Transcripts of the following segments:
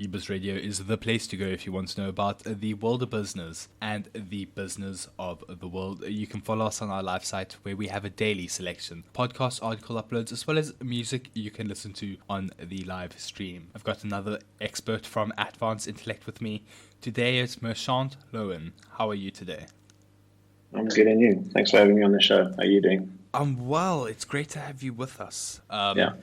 eBiz Radio is the place to go if you want to know about the world of business and the business of the world. You can follow us on our live site where we have a daily selection, podcast article uploads, as well as music you can listen to on the live stream. I've got another expert from Atvance Intellect with me. Today it's Marchant Laauwen. How are you today? I'm good, and you? Thanks for having me on the show. How are you doing? I'm well. It's great to have you with us. Yeah.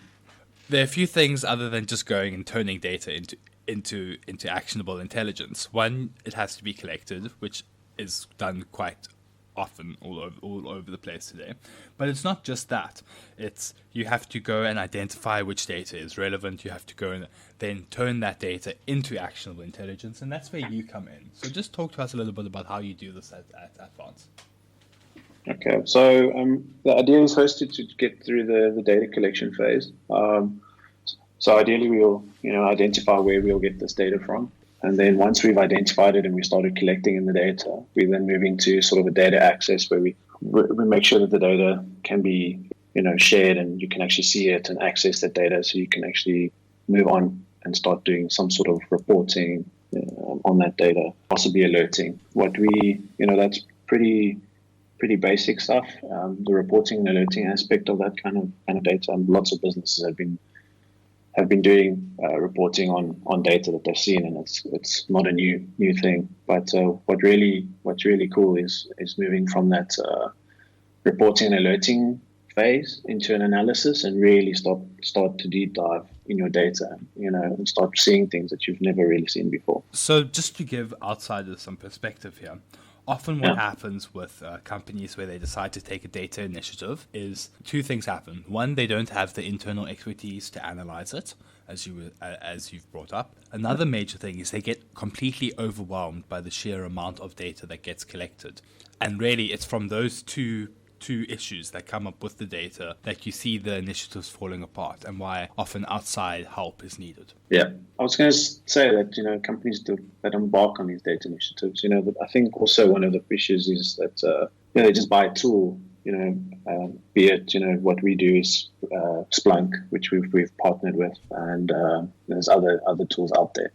There are a few things other than just going and turning data into actionable intelligence. One, it has to be collected, which is done quite often all over the place today. But it's not just that. It's you have to go and identify which data is relevant. You have to go and then turn that data into actionable intelligence, and that's where you come in. So just talk to us a little bit about how you do this at Atvance. Okay, so the idea is first to get through the data collection phase. So ideally, we'll identify where we'll get this data from, and then once we've identified it and we started collecting in the data, we then move into sort of a data access where we make sure that the data can be shared and you can actually see it and access that data, so you can actually move on and start doing some sort of reporting on that data, possibly alerting. That's pretty basic stuff. The reporting and alerting aspect of that kind of data. Lots of businesses have been doing reporting on data that they've seen, and it's not a new thing. But what's really cool is moving from that reporting and alerting phase into an analysis and really start to deep dive in your data, and start seeing things that you've never really seen before. So just to give outsiders some perspective here. Often what happens with companies where they decide to take a data initiative is two things happen. One, they don't have the internal expertise to analyze it, as you've brought up. Another major thing is they get completely overwhelmed by the sheer amount of data that gets collected. And really, it's from those two issues that come up with the data that you see the initiatives falling apart, and why often outside help is needed. Yeah, I was going to say that companies that embark on these data initiatives, but I think also one of the issues is that they just buy a tool. Be it what we do is Splunk, which we've partnered with, and there's other tools out there,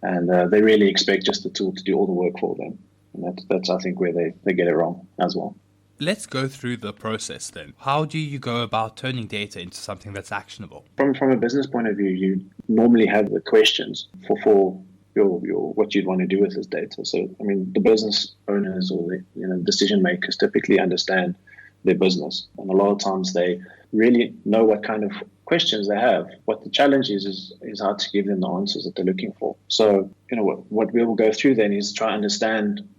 and they really expect just the tool to do all the work for them, and that's I think where they get it wrong as well. Let's go through the process then. How do you go about turning data into something that's actionable? From a business point of view, you normally have the questions for your what you'd want to do with this data. So, the business owners or the decision makers typically understand their business, and a lot of times they really know what kind of questions they have. What the challenge is how to give them the answers that they're looking for. So, what we will go through then is try to understand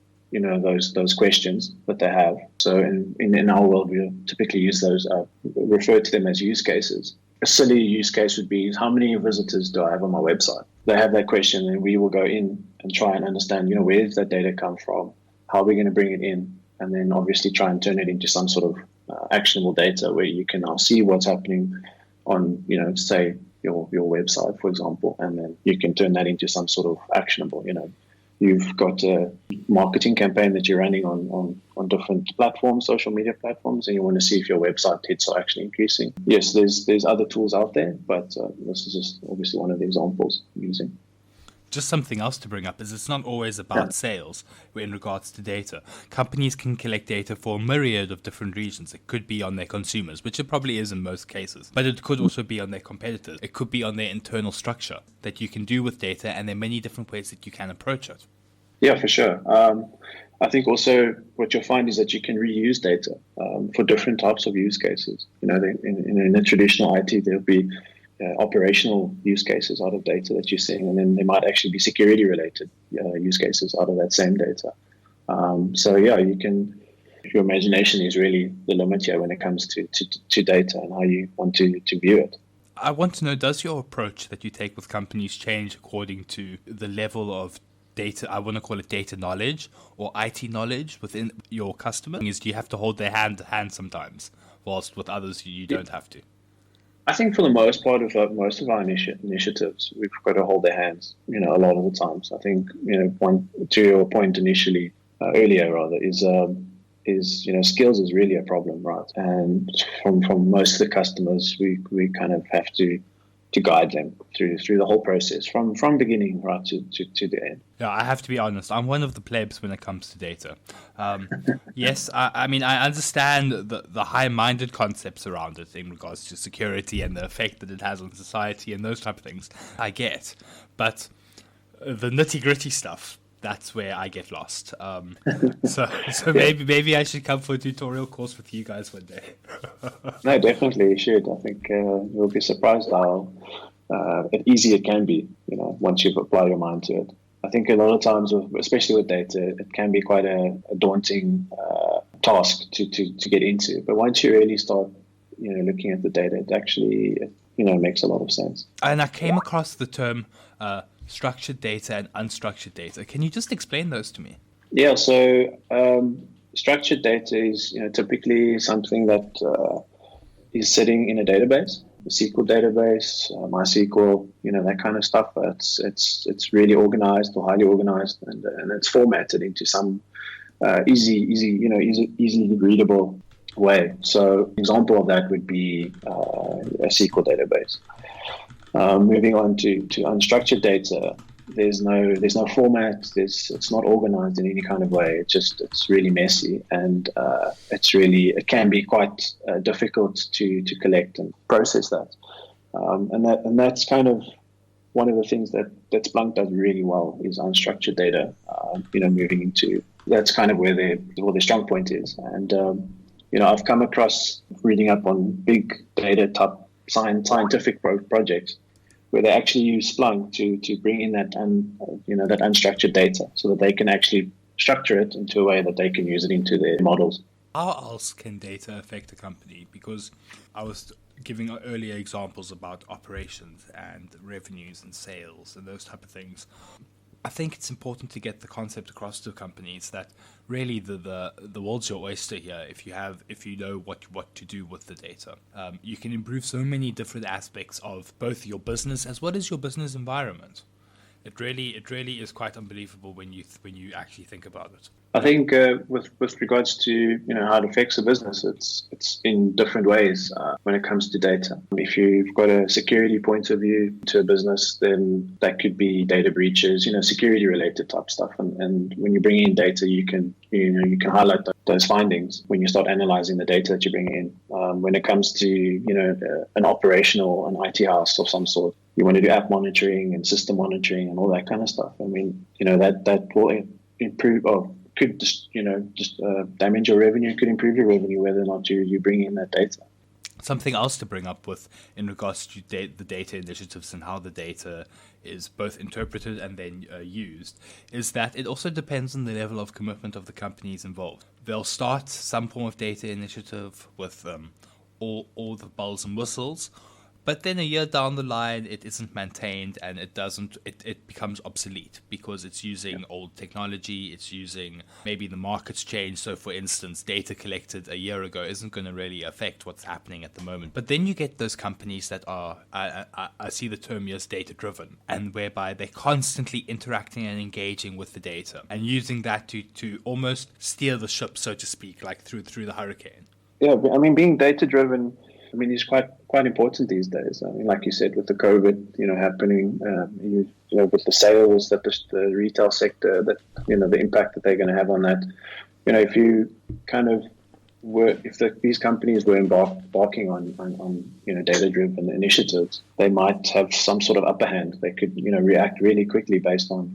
those questions that they have. So in our world, we typically use those, refer to them as use cases. A silly use case would be, how many visitors do I have on my website? They have that question, and we will go in and try and understand, where does that data come from? How are we going to bring it in? And then obviously try and turn it into some sort of actionable data where you can now see what's happening on, say, your website, for example, and then you can turn that into some sort of actionable, You've got a marketing campaign that you're running on different platforms, social media platforms, and you want to see if your website hits are actually increasing. Yes, there's other tools out there, but this is just obviously one of the examples I'm using. Just something else to bring up is it's not always about sales in regards to data. Companies can collect data for a myriad of different reasons. It could be on their consumers, which it probably is in most cases, but it could also be on their competitors. It could be on their internal structure that you can do with data, and there are many different ways that you can approach it. Yeah, for sure. I think also what you'll find is that you can reuse data for different types of use cases. In a traditional IT, there'll be operational use cases out of data that you're seeing, and then there might actually be security related use cases out of that same data. You can. Your imagination is really the limit here when it comes to data and how you want to view it. I want to know, does your approach that you take with companies change according to the level of data, I want to call it data knowledge or IT knowledge within your customers? Do you have to hold their hand sometimes, whilst with others you don't have to? I think for the most part of most of our initiatives, we've got to hold their hands, a lot of the times. I think, to your point earlier is skills is really a problem, right? And from most of the customers, we kind of have to guide them through the whole process from beginning right to the end. Yeah, I have to be honest. I'm one of the plebs when it comes to data. Yes, I mean, I understand the high-minded concepts around it in regards to security and the effect that it has on society and those type of things. I get, but the nitty-gritty stuff, that's where I get lost. So maybe I should come for a tutorial course with you guys one day. No, definitely you should. I think you'll be surprised how easy it can be, once you've applied your mind to it. I think a lot of times, especially with data, it can be quite a daunting task to get into. But once you really start, looking at the data, it actually, makes a lot of sense. And I came across the term structured data and unstructured data. Can you just explain those to me? Yeah, so structured data is typically something that is sitting in a database, a SQL database, MySQL, that kind of stuff. It's really organized or highly organized, and it's formatted into some easily readable way. So, an example of that would be a SQL database. Moving on to unstructured data, there's no format. It's not organized in any kind of way. It's really messy, and it can be quite difficult to collect and process that. And that's kind of one of the things that Splunk does really well is unstructured data. Moving into that's kind of where their strong point is. And I've come across reading up on big data type scientific projects where they actually use Splunk to bring in that that unstructured data so that they can actually structure it into a way that they can use it into their models. How else can data affect a company? Because I was giving earlier examples about operations and revenues and sales and those type of things. I think it's important to get the concept across to companies that really the world's your oyster here. If you know what to do with the data, you can improve so many different aspects of both your business as well as your business environment. It really is quite unbelievable when you actually think about it. I think with regards to how it affects a business, it's in different ways when it comes to data. If you've got a security point of view to a business, then that could be data breaches, security related type stuff. And when you bring in data, you can highlight those findings when you start analyzing the data that you bring in. When it comes to an operational, an IT house of some sort, you want to do app monitoring and system monitoring and all that kind of stuff. I mean, that will improve or could just damage your revenue, could improve your revenue, whether or not you bring in that data. Something else to bring up with in regards to the data initiatives and how the data is both interpreted and then used is that it also depends on the level of commitment of the companies involved. They'll start some form of data initiative with all the bells and whistles, but then a year down the line, it isn't maintained and it becomes obsolete because it's using old technology. It's using maybe the market's changed. So, for instance, data collected a year ago isn't going to really affect what's happening at the moment. But then you get those companies that are, I see the term here as data driven, and whereby they're constantly interacting and engaging with the data and using that to almost steer the ship, so to speak, like through the hurricane. Yeah, I mean, being data driven, is quite important these days. I mean, like you said, with the COVID, happening, with the sales that the retail sector, that the impact that they're going to have on that. If you kind of these companies were embarking on data-driven initiatives, they might have some sort of upper hand. They could react really quickly based on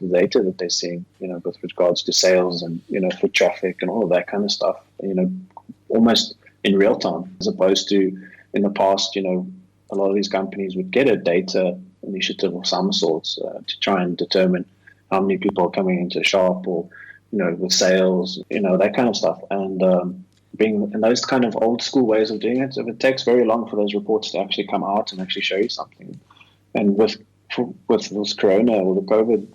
the data that they're seeing, with regards to sales and foot traffic and all of that kind of stuff. Almost in real time, as opposed to in the past, a lot of these companies would get a data initiative of some sorts to try and determine how many people are coming into a shop or, with sales, that kind of stuff. And and those kind of old school ways of doing it, so it takes very long for those reports to actually come out and actually show you something. And with this corona or the COVID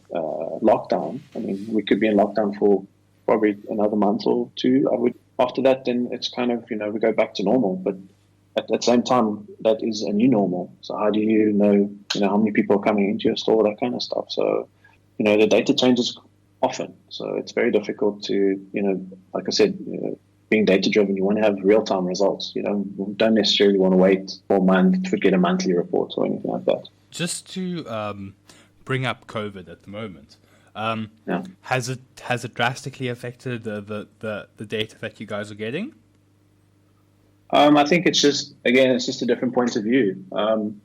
lockdown, we could be in lockdown for probably another month or two. After that, then it's kind of, we go back to normal. But at the same time, that is a new normal. So how do you know how many people are coming into your store, that kind of stuff. So, the data changes often. So it's very difficult to, like I said, being data driven, you want to have real time results. You don't necessarily want to wait for a month to get a monthly report or anything like that. Just to bring up COVID at the moment, Yeah. has it drastically affected the data that you guys are getting? I think it's just a different point of view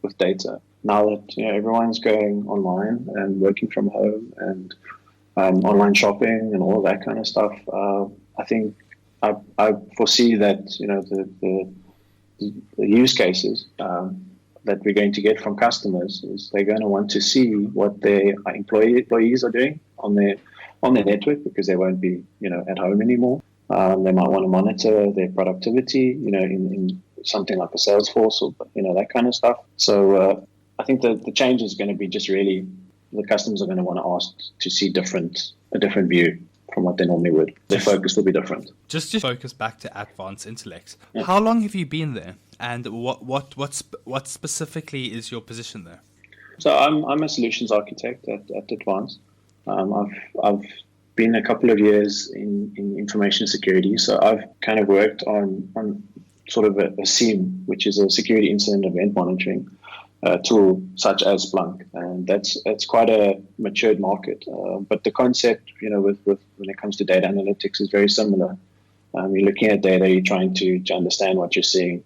with data. Now that everyone's going online and working from home and online shopping and all of that kind of stuff, I think I foresee that the use cases that we're going to get from customers is they're going to want to see what their employees are doing on their network, because they won't be at home anymore. They might want to monitor their productivity, in something like a Salesforce or that kind of stuff. So I think the change is going to be just really the customers are going to want to ask to see a different view from what they normally would. Their focus will be different. Just to focus back to Atvance Intellect. Yeah. How long have you been there, and what specifically is your position there? So I'm a solutions architect at Atvance. I've been a couple of years in information security, so I've kind of worked on sort of a SIEM, which is a security incident event monitoring tool such as Splunk, and that's quite a matured market. But the concept, with when it comes to data analytics, is very similar. You're looking at data, you're trying to understand what you're seeing.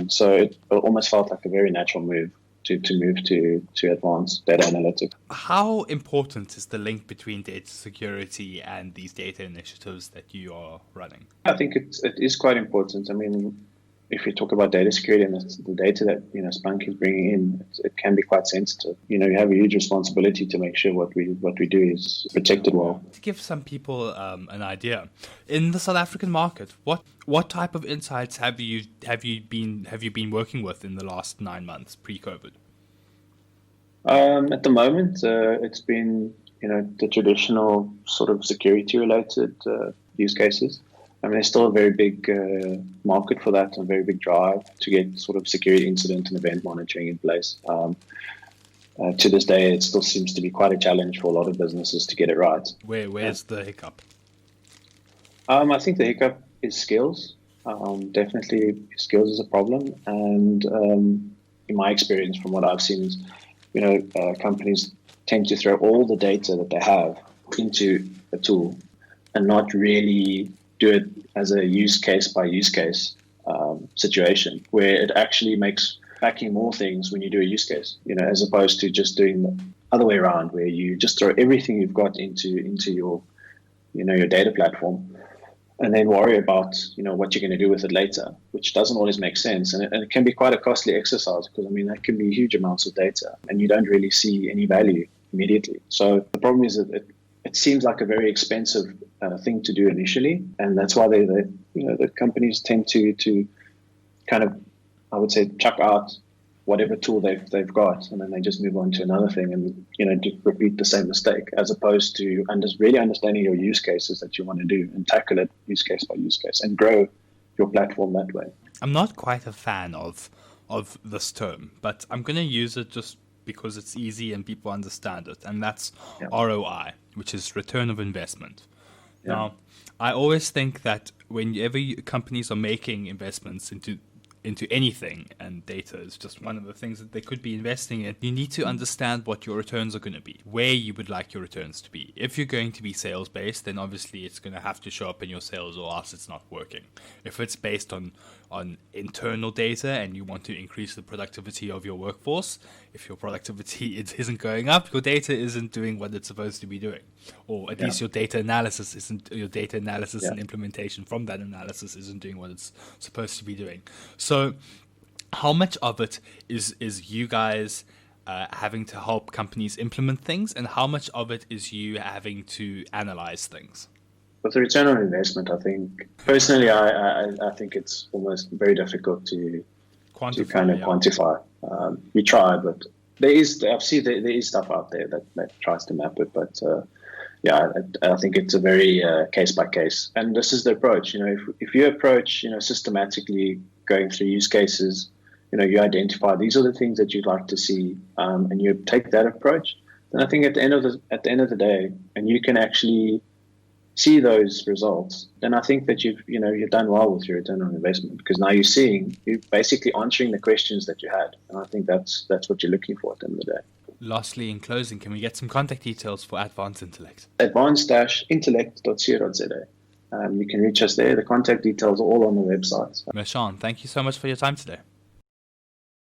So it almost felt like a very natural move to move to advanced data analytics. How important is the link between data security and these data initiatives that you are running? I think it is quite important. I mean, if you talk about data security and the data that Splunk is bringing in, it can be quite sensitive. You have a huge responsibility to make sure what we do is protected well. To give some people an idea, in the South African market, what type of insights have you been working with in the last 9 months pre-COVID? At the moment, it's been the traditional sort of security related use cases. I mean, there's still a very big market for that, and a very big drive to get sort of security incident and event monitoring in place. To this day, it still seems to be quite a challenge for a lot of businesses to get it right. Where's the hiccup? I think the hiccup is skills. Definitely, skills is a problem. And in my experience, from what I've seen, is companies tend to throw all the data that they have into a tool and not really do it as a use case by use case situation, where it actually makes packing more things when you do a use case, as opposed to just doing the other way around, where you just throw everything you've got into your your data platform, and then worry about what you're going to do with it later, which doesn't always make sense, and it can be quite a costly exercise, because that can be huge amounts of data, and you don't really see any value immediately. So the problem is that it seems like a very expensive thing to do initially, and that's why the companies tend to kind of, I would say, chuck out whatever tool they've got, and then they just move on to another thing, and to repeat the same mistake, as opposed to really understanding your use cases that you want to do and tackle it use case by use case and grow your platform that way. I'm not quite a fan of this term, but I'm going to use it just because it's easy and people understand it, and that's ROI, which is return of investment. Yeah. Now, I always think that whenever companies are making investments into anything, and data is just one of the things that they could be investing in, you need to understand what your returns are going to be, where you would like your returns to be. If you're going to be sales based, then obviously it's going to have to show up in your sales, or else it's not working. If it's based on internal data and you want to increase the productivity of your workforce, if your productivity isn't going up, your data isn't doing what it's supposed to be doing, or at least your data analysis and implementation from that analysis isn't doing what it's supposed to be doing. So how much of it is you guys having to help companies implement things, and how much of it is you having to analyze things? With the return on investment, I think personally, I think it's almost very difficult to quantify. We try, but there is stuff out there that tries to map it, but I think it's a very case by case, and this is the approach. If you approach systematically going through use cases, you identify these are the things that you'd like to see, and you take that approach, then I think at the end of the day, and you can actually see those results, then I think that you've done well with your return on investment, because now you're basically answering the questions that you had, and I think that's what you're looking for at the end of the day. Lastly, in closing, can we get some contact details for Atvance Intellect? Advance-intellect.co.za. You can reach us there. The contact details are all on the website. Marchant, thank you so much for your time today.